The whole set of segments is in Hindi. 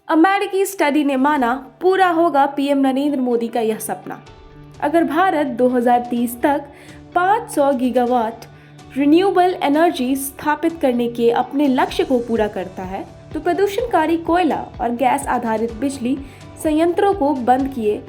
अमेरिकी स्टडी ने माना पूरा होगा पीएम नरेंद्र मोदी का यह सपना। अगर भारत 2030 तक 500 गीगावाट रिन्यूएबल एनर्जी स्थापित करने के अपने लक्ष्य को पूरा करता है तो प्रदूषणकारी कोयला और गैस आधारित बिजली संयंत्रों को बंद किए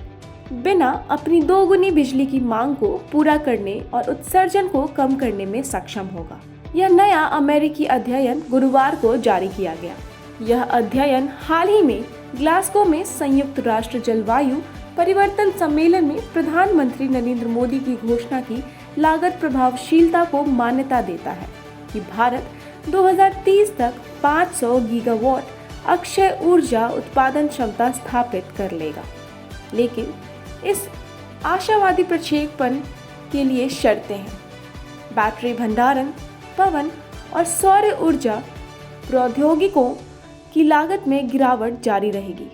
बिना अपनी दोगुनी बिजली की मांग को पूरा करने और उत्सर्जन को कम करने में सक्षम होगा। यह नया अमेरिकी अध्ययन गुरुवार को जारी किया गया। यह अध्ययन हाल ही में ग्लासगो में संयुक्त राष्ट्र जलवायु परिवर्तन सम्मेलन में प्रधानमंत्री नरेंद्र मोदी की घोषणा की लागत प्रभावशीलता को मान्यता देता है कि भारत 2030 तक 500 गीगावाट अक्षय ऊर्जा उत्पादन क्षमता स्थापित कर लेगा। लेकिन इस आशावादी प्रक्षेपण के लिए शर्तें हैं। बैटरी भंडारण, पवन और सौर ऊर्जा प्रौद्योगिकों की लागत में गिरावट जारी रहेगी।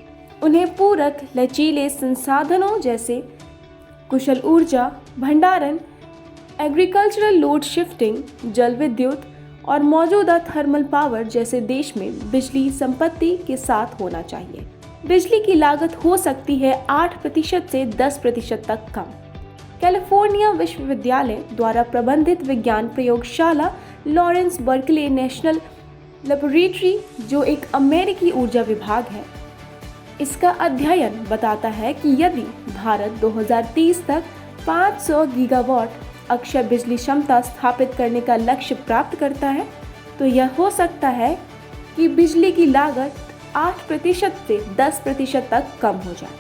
उन्हें पूरक लचीले संसाधनों जैसे कुशल ऊर्जा भंडारण, एग्रीकल्चरल लोड शिफ्टिंग, जल विद्युत और मौजूदा थर्मल पावर जैसे देश में बिजली संपत्ति के साथ होना चाहिए। बिजली की लागत हो सकती है 8% से 10% तक कम। कैलिफोर्निया विश्वविद्यालय द्वारा प्रबंधित विज्ञान प्रयोगशाला लॉरेंस बर्कले नेशनल लेबोरेटरी, जो एक अमेरिकी ऊर्जा विभाग है, इसका अध्ययन बताता है कि यदि भारत 2030 तक 500 गीगावाट अक्षय बिजली क्षमता स्थापित करने का लक्ष्य प्राप्त करता है तो यह हो सकता है कि बिजली की लागत 8% से 10% तक कम हो जाए,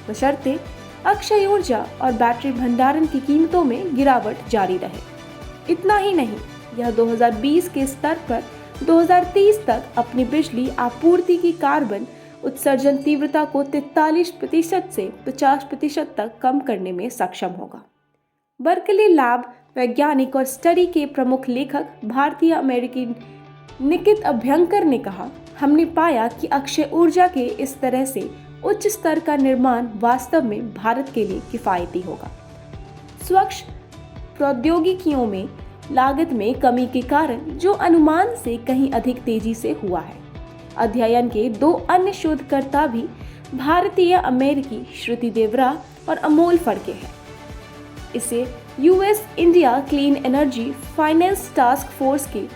बशर्ते अक्षय ऊर्जा और बैटरी भंडारण की कीमतों में गिरावट जारी रहे। इतना ही नहीं, यह 2020 के स्तर पर 2030 तक अपनी बिजली आपूर्ति की कार्बन उत्सर्जन तीव्रता को 43% से 50% तक कम करने में सक्षम होगा। बर्कली लैब वैज्ञानिक और स्टडी के प्रमुख लेखक भारतीय अमेरिकी निकित अभ्यंकर ने कहा, हमने पाया कि अक्षय ऊर्जा के इस तरह से उच्च स्तर का निर्माण वास्तव में भारत के लिए किफायती होगा। स्वच्छ प्रौद्योगिकियों में लागत में कमी के कारण जो अनुमान से कहीं अधिक तेजी से हुआ है। अध्ययन के 2 अन्य शोधकर्ता भी भारतीय अमेरिकी श्रुति देवरा और अमोल फड़के हैं। इसे US India clean energy finance task force के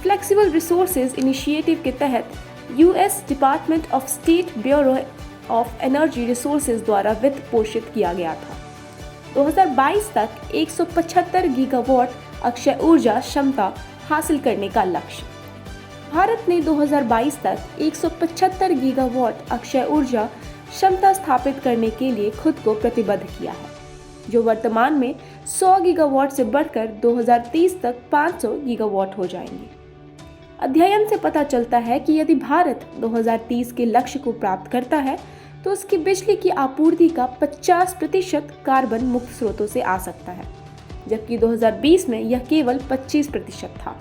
फ्लेक्सिबल रिसोर्सेज इनिशिएटिव के तहत US department of state bureau of energy resources द्वारा वित्त पोषित किया गया था। 2022 तक 175 गीगावाट अक्षय ऊर्जा क्षमता हासिल करने का लक्ष्य। भारत ने 2022 तक 175 गीगावाट अक्षय ऊर्जा क्षमता स्थापित करने के लिए खुद को प्रतिबद्ध किया है, जो वर्तमान में 100 गीगावाट से बढ़कर 2030 तक 500 गीगावाट हो जाएंगे। अध्ययन से पता चलता है कि यदि भारत 2030 के लक्ष्य को प्राप्त करता है तो उसकी बिजली की आपूर्ति का 50% कार्बन मुक्त स्रोतों से आ सकता है, जबकि 2020 में यह केवल 25% था।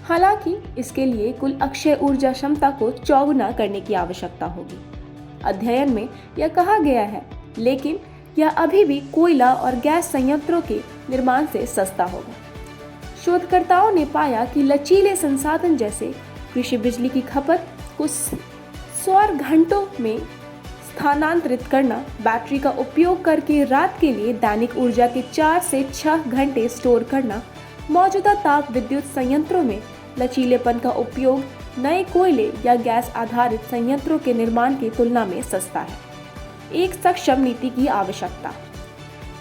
हालांकि इसके लिए कुल अक्षय ऊर्जा क्षमता को चौगुना करने की आवश्यकता होगी। अध्ययन में यह कहा गया है, लेकिन यह अभी भी कोयला और गैस संयंत्रों के निर्माण से सस्ता होगा। शोधकर्ताओं ने पाया कि लचीले संसाधन जैसे कृषि बिजली की खपत को सौर घंटों में स्थानांतरित करना, बैटरी का उपयोग करके रात के लिए दैनिक ऊर्जा के 4 से 6 घंटे स्टोर करना, मौजूदा ताप विद्युत संयंत्रों में लचीलेपन का उपयोग नए कोयले या गैस आधारित संयंत्रों के निर्माण की तुलना में सस्ता है। एक सक्षम नीति की आवश्यकता।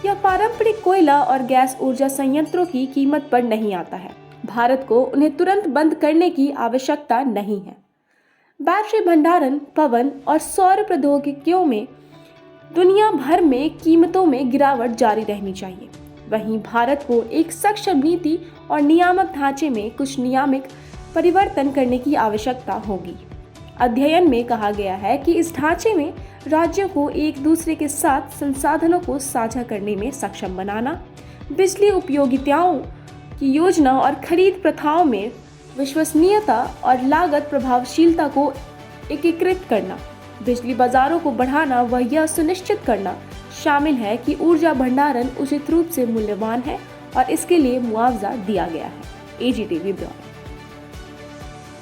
यह पारंपरिक कोयला और गैस ऊर्जा संयंत्रों की कीमत पर नहीं आता है। भारत को उन्हें तुरंत बंद करने की आवश्यकता नहीं है। बैटरी भंडारण, पवन और सौर प्रौद्योगिकियों में दुनिया भर में कीमतों में गिरावट जारी रहनी चाहिए। वहीं भारत को एक सक्षम नीति और नियामक ढांचे में कुछ नियामक परिवर्तन करने की आवश्यकता होगी। अध्ययन में कहा गया है कि इस ढांचे में राज्यों को एक दूसरे के साथ संसाधनों को साझा करने में सक्षम बनाना, बिजली उपयोगिताओं की योजना और खरीद प्रथाओं में विश्वसनीयता और लागत प्रभावशीलता को एकीकृत करना, बिजली बाजारों को बढ़ाना व यह सुनिश्चित करना शामिल है कि ऊर्जा भंडारण उचित रूप से मूल्यवान है और इसके लिए मुआवजा दिया गया है। AGTV bureau.